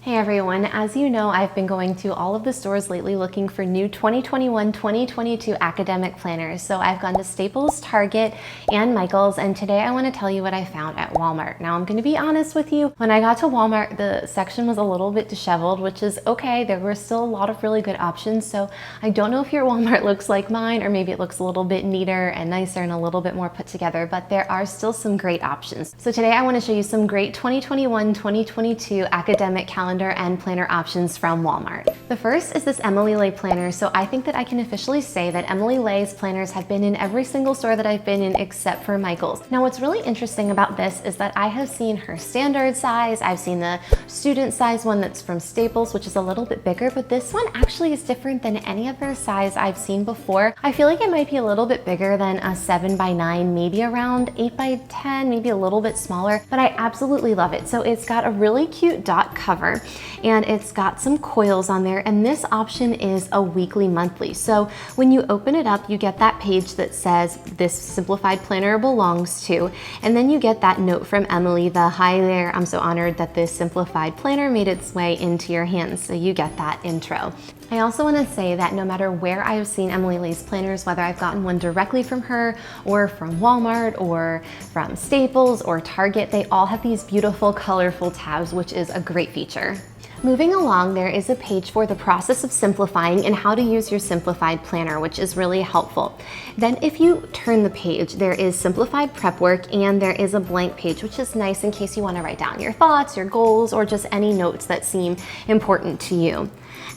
Hey everyone, as you know, I've been going to all of the stores lately looking for new 2021-2022 academic planners. So I've gone to Staples, Target, and Michael's, and today I want to tell you what I found at Walmart. Now I'm going to be honest with you, when I got to Walmart, the section was a little bit disheveled, which is okay. There were still a lot of really good options, so I don't know if your Walmart looks like mine, or maybe it looks a little bit neater and nicer and a little bit more put together, but there are still some great options. So today I want to show you some great 2021-2022 academic calendar and planner options from Walmart. The first is this Emily Ley planner. So I think that I can officially say that Emily Ley's planners have been in every single store that I've been in except for Michael's. Now what's really interesting about this is that I have seen her standard size, I've seen the student size one that's from Staples, which is a little bit bigger, but this one actually is different than any other size I've seen before. I feel like it might be a little bit bigger than a 7x9, maybe around 8x10, maybe a little bit smaller, but I absolutely love it. So it's got a really cute dot cover, and it's got some coils on there, and this option is a weekly monthly. So when you open it up, you get that page that says this simplified planner belongs to, and then you get that note from Emily, the hi there, I'm so honored that this simplified planner made its way into your hands. So you get that intro. I also want to say that no matter where I have seen Emily Ley's planners, whether I've gotten one directly from her or from Walmart or from Staples or Target, they all have these beautiful colorful tabs, which is a great feature. Moving along, there is a page for the process of simplifying and how to use your simplified planner, which is really helpful. Then if you turn the page, there is simplified prep work and there is a blank page, which is nice in case you want to write down your thoughts, your goals, or just any notes that seem important to you.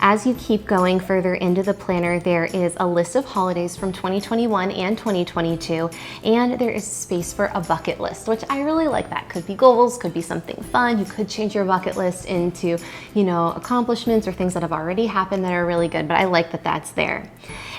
As you keep going further into the planner, there is a list of holidays from 2021 and 2022, and there is space for a bucket list, which I really like that. Could be goals, could be something fun. You could change your bucket list into, accomplishments or things that have already happened that are really good, but I like that that's there.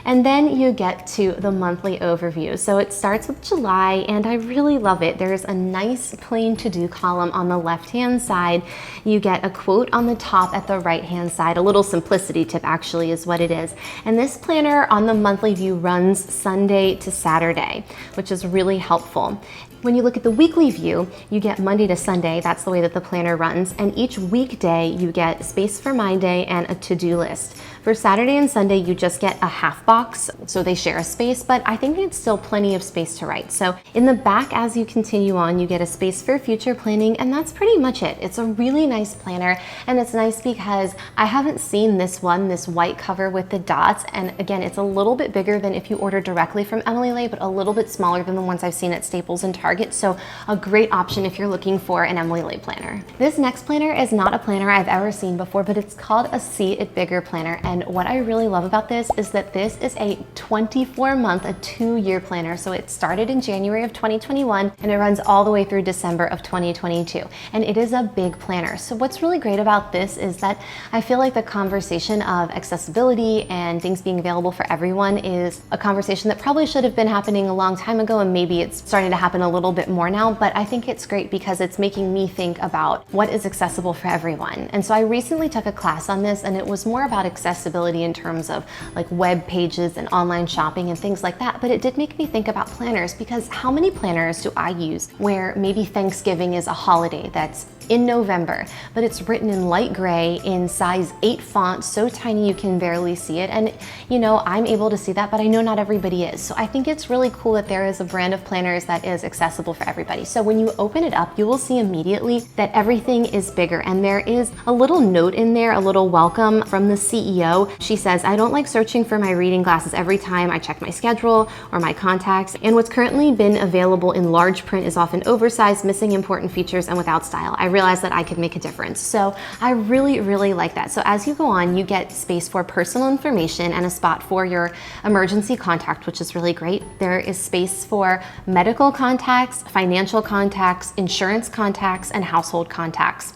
And then you get to the monthly overview. So it starts with July, and I really love it. There's a nice plain to-do column on the left-hand side. You get a quote on the top at the right-hand side. A little simplicity tip actually is what it is. And this planner on the monthly view runs Sunday to Saturday, which is really helpful. When you look at the weekly view, you get Monday to Sunday. That's the way that the planner runs. And each weekday, you get space for my day and a to-do list. For Saturday and Sunday, you just get a half box, so they share a space, but I think it's still plenty of space to write. So in the back, as you continue on, you get a space for future planning, and that's pretty much it. It's a really nice planner, and it's nice because I haven't seen this one, this white cover with the dots, and again, it's a little bit bigger than if you order directly from Emily Ley, but a little bit smaller than the ones I've seen at Staples and Target, so a great option if you're looking for an Emily Ley planner. This next planner is not a planner I've ever seen before, but it's called a See It Bigger planner, and what I really love about this is that this is a 24-month, a 2-year planner. So it started in January of 2021 and it runs all the way through December of 2022. And it is a big planner. So what's really great about this is that I feel like the conversation of accessibility and things being available for everyone is a conversation that probably should have been happening a long time ago, and maybe it's starting to happen a little bit more now, but I think it's great because it's making me think about what is accessible for everyone. And so I recently took a class on this, and it was more about accessibility in terms of like web pages and online shopping and things like that. But it did make me think about planners, because how many planners do I use where maybe Thanksgiving is a holiday that's in November, but it's written in light gray in size 8 font, so tiny you can barely see it. And I'm able to see that, but I know not everybody is. So I think it's really cool that there is a brand of planners that is accessible for everybody. So when you open it up, you will see immediately that everything is bigger, and there is a little note in there, a little welcome from the CEO. She says, I don't like searching for my reading glasses every time I check my schedule or my contacts, and what's currently been available in large print is often oversized, missing important features, and without style. I realized that I could make a difference. So I really, really like that. So as you go on, you get space for personal information and a spot for your emergency contact, which is really great. There is space for medical contacts, financial contacts, insurance contacts, and household contacts.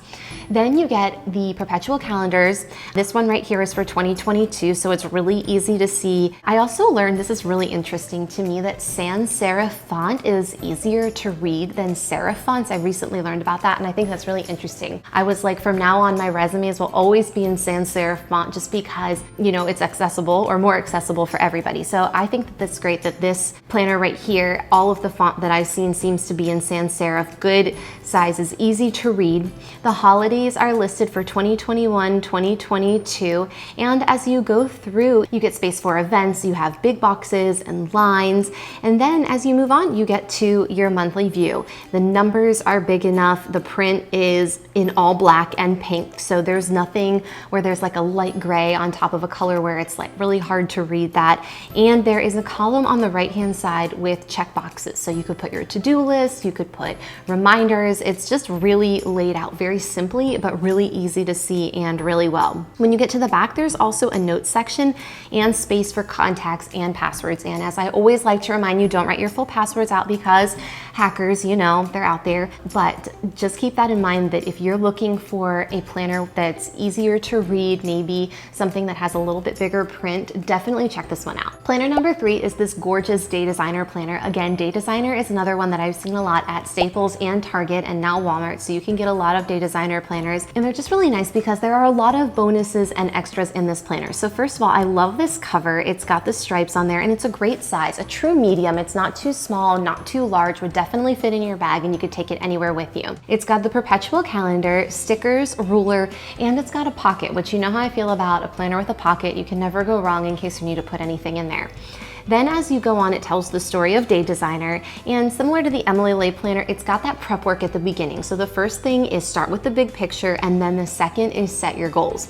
Then you get the perpetual calendars. This one right here is for 2022, so it's really easy to see. I also learned, this is really interesting to me, that sans serif font is easier to read than serif fonts. I recently learned about that, and I think that's really interesting. I was like, from now on, my resumes will always be in sans serif font just because, it's accessible or more accessible for everybody. So I think that that's great that this planner right here, all of the font that I've seen seems to be in sans serif. Good sizes, easy to read. The holiday holidays are listed for 2021, 2022, and as you go through, you get space for events, you have big boxes and lines, and then as you move on, you get to your monthly view. The numbers are big enough, the print is in all black and pink, so there's nothing where there's like a light gray on top of a color where it's like really hard to read that. And there is a column on the right-hand side with check boxes, so you could put your to-do list, you could put reminders. It's just really laid out very simply, but really easy to see and really well. When you get to the back, there's also a notes section and space for contacts and passwords. And as I always like to remind you, don't write your full passwords out because hackers, you know, they're out there. But just keep that in mind that if you're looking for a planner that's easier to read, maybe something that has a little bit bigger print, definitely check this one out. Planner number 3 is this gorgeous Day Designer planner. Again, Day Designer is another one that I've seen a lot at Staples and Target and now Walmart, so you can get a lot of Day Designer planners, and they're just really nice because there are a lot of bonuses and extras in this planner. So first of all, I love this cover. It's got the stripes on there and it's a great size, a true medium. It's not too small, not too large, would definitely fit in your bag and you could take it anywhere with you. It's got the perpetual calendar, stickers, ruler, and it's got a pocket, which you know how I feel about a planner with a pocket. You can never go wrong in case you need to put anything in there. Then as you go on, it tells the story of Day Designer, and similar to the Emily Ley planner, it's got that prep work at the beginning. So the first thing is start with the big picture, and then the second is set your goals.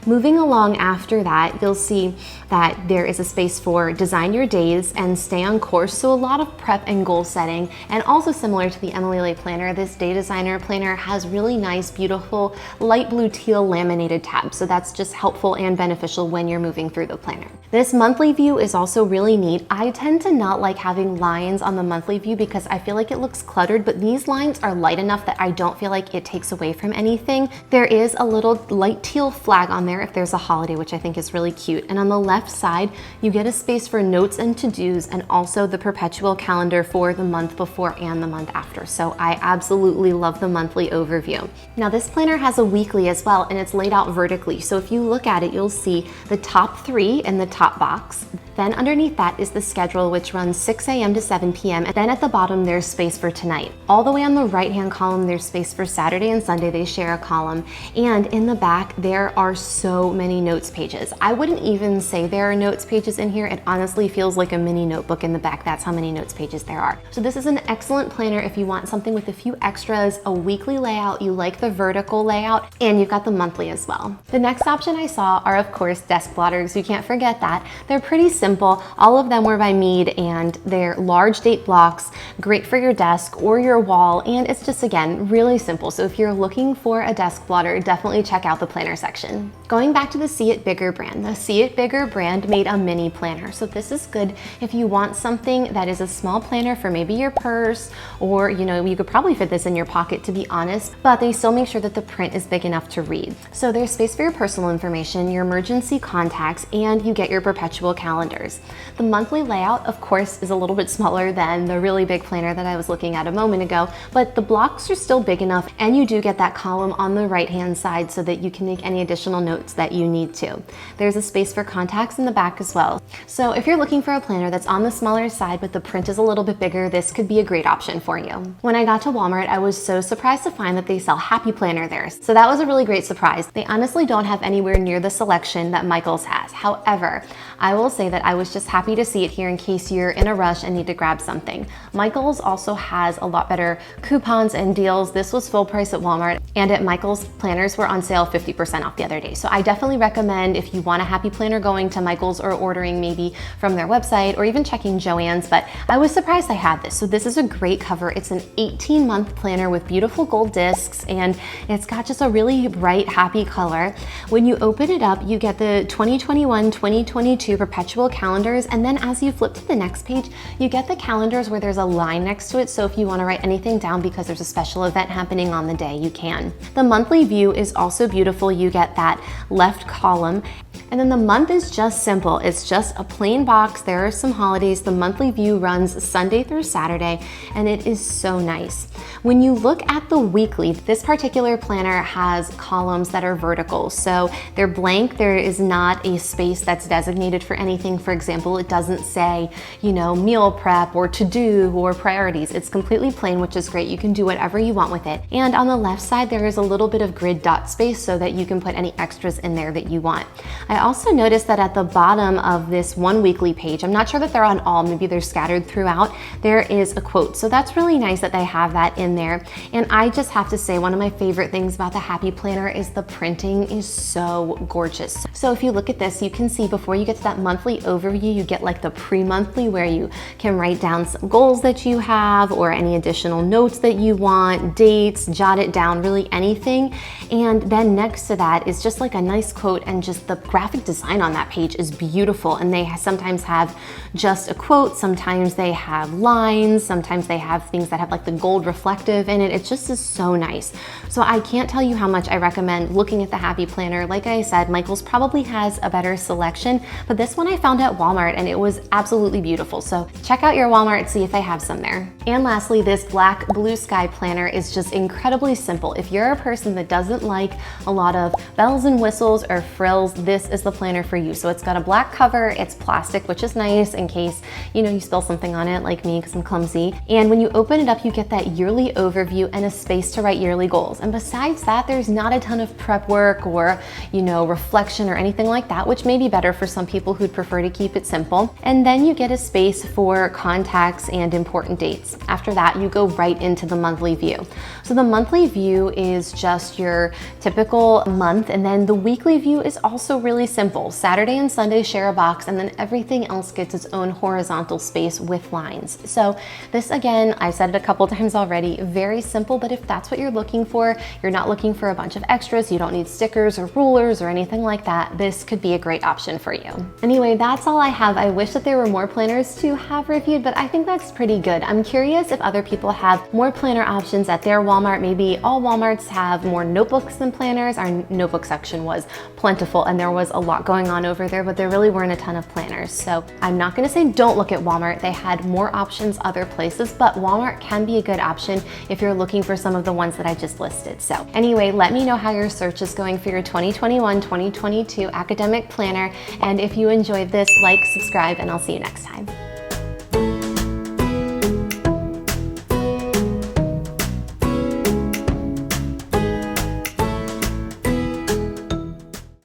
Moving along after that, you'll see that there is a space for design your days and stay on course. So a lot of prep and goal setting, and also similar to the Emily Ley planner, this Day Designer planner has really nice, beautiful, light blue teal laminated tabs. So that's just helpful and beneficial when you're moving through the planner. This monthly view is also really neat. I tend to not like having lines on the monthly view because I feel like it looks cluttered, but these lines are light enough that I don't feel like it takes away from anything. There is a little light teal flag on there if there's a holiday, which I think is really cute. And on the left side, you get a space for notes and to-dos, and also the perpetual calendar for the month before and the month after. So I absolutely love the monthly overview. Now this planner has a weekly as well, and it's laid out vertically. So if you look at it, you'll see the top 3 in the top box. Then underneath that is the schedule, which runs 6 a.m. to 7 p.m. And then at the bottom, there's space for tonight. All the way on the right-hand column, there's space for Saturday and Sunday. They share a column. And in the back, there are so many notes pages. I wouldn't even say there are notes pages in here. It honestly feels like a mini notebook in the back. That's how many notes pages there are. So this is an excellent planner if you want something with a few extras, a weekly layout, you like the vertical layout, and you've got the monthly as well. The next option I saw are, of course, desk blotters. You can't forget that. They're pretty simple. All of them were by Mead, and they're large date blocks, great for your desk or your wall, and it's just, again, really simple. So if you're looking for a desk blotter, definitely check out the planner section. Going back to the See It Bigger brand. The See It Bigger brand made a mini planner. So this is good if you want something that is a small planner for maybe your purse, or you could probably fit this in your pocket, to be honest, but they still make sure that the print is big enough to read. So there's space for your personal information, your emergency contacts, and you get your perpetual calendars. The monthly layout, of course, is a little bit smaller than the really big planner that I was looking at a moment ago, but the blocks are still big enough, and you do get that column on the right-hand side so that you can make any additional notes that you need to. There's a space for contacts in the back as well. So if you're looking for a planner that's on the smaller side but the print is a little bit bigger, this could be a great option for you. When I got to Walmart, I was so surprised to find that they sell Happy Planner there. So that was a really great surprise. They honestly don't have anywhere near the selection that Michaels has. However, I will say that I was just happy to see it here in case you're in a rush and need to grab something. Michaels also has a lot better coupons and deals. This was full price at Walmart, and at Michaels, planners were on sale 50% off the other day. So I definitely recommend, if you want a Happy Planner, going to Michaels or ordering maybe from their website or even checking Joann's, but I was surprised I had this. So this is a great cover. It's an 18-month planner with beautiful gold discs, and it's got just a really bright, happy color. When you open it up, you get the 2021-2022 perpetual calendars, and then as you flip to the next page, you get the calendars where there's a line next to it, so if you want to write anything down because there's a special event happening on the day, you can. The monthly view is also beautiful. You get that left column, And then the month is just simple. It's just a plain box. There are some holidays. The monthly view runs Sunday through Saturday, and it is so nice. When you look at the weekly, this particular planner has columns that are vertical. So they're blank. There is not a space that's designated for anything. For example, it doesn't say, you know, meal prep or to do or priorities. It's completely plain, which is great. You can do whatever you want with it. And on the left side, there is a little bit of grid dot space so that you can put any extras in there that you want. I also noticed that at the bottom of this one weekly page, I'm not sure that they're on all, maybe they're scattered throughout, there is a quote. So that's really nice that they have that in there. And I just have to say, one of my favorite things about the Happy Planner is the printing is so gorgeous. So if you look at this, you can see before you get to that monthly overview, you get like the pre-monthly where you can write down some goals that you have or any additional notes that you want, dates, jot it down, really anything. And then next to that is just like a nice quote, and just the graphic design on that page is beautiful. And they sometimes have just a quote, sometimes they have lines, sometimes they have things that have like the gold reflective in it. It just is so nice. So I can't tell you how much I recommend looking at the Happy Planner. Like I said, Michaels probably has a better selection, but this one I found at Walmart and it was absolutely beautiful. So check out your Walmart, see if they have some there. And lastly, this black blue sky planner is just incredibly simple. If you're a person that doesn't like a lot of bells and whistles or frills, this is the planner for you. So it's got a black cover, it's plastic, which is nice in case, you know, you spill something on it like me because I'm clumsy. And when you open it up, you get that yearly overview and a space to write yearly goals. And besides that, there's not a ton of prep work or, you know, reflection or anything like that, which may be better for some people who'd prefer to keep it simple. And then you get a space for contacts and important dates. After that, you go right into the monthly view. So the monthly view is just your typical month, and then the weekly view is also really simple. Saturday and Sunday share a box, and then everything else gets its own horizontal space with lines. So this, again, I've said it a couple times already, very simple, but if that's what you're looking for, you're not looking for a bunch of extras, you don't need stickers or rulers or anything like that, this could be a great option for you. Anyway, that's all I have. I wish that there were more planners to have reviewed, but I think that's pretty good. I'm curious if other people have more planner options at their Walmart. Maybe all Walmarts have more notebooks than planners. Our notebook section was plentiful and there was a lot going on over there, but there really weren't a ton of planners. So I'm not gonna say don't look at Walmart. They had more options other places, but Walmart can be a good option if you're looking for some of the ones that I just listed. So anyway, let me know how your search is going for your 2021-2022 academic planner. And if you enjoyed this, like, subscribe, and I'll see you next time.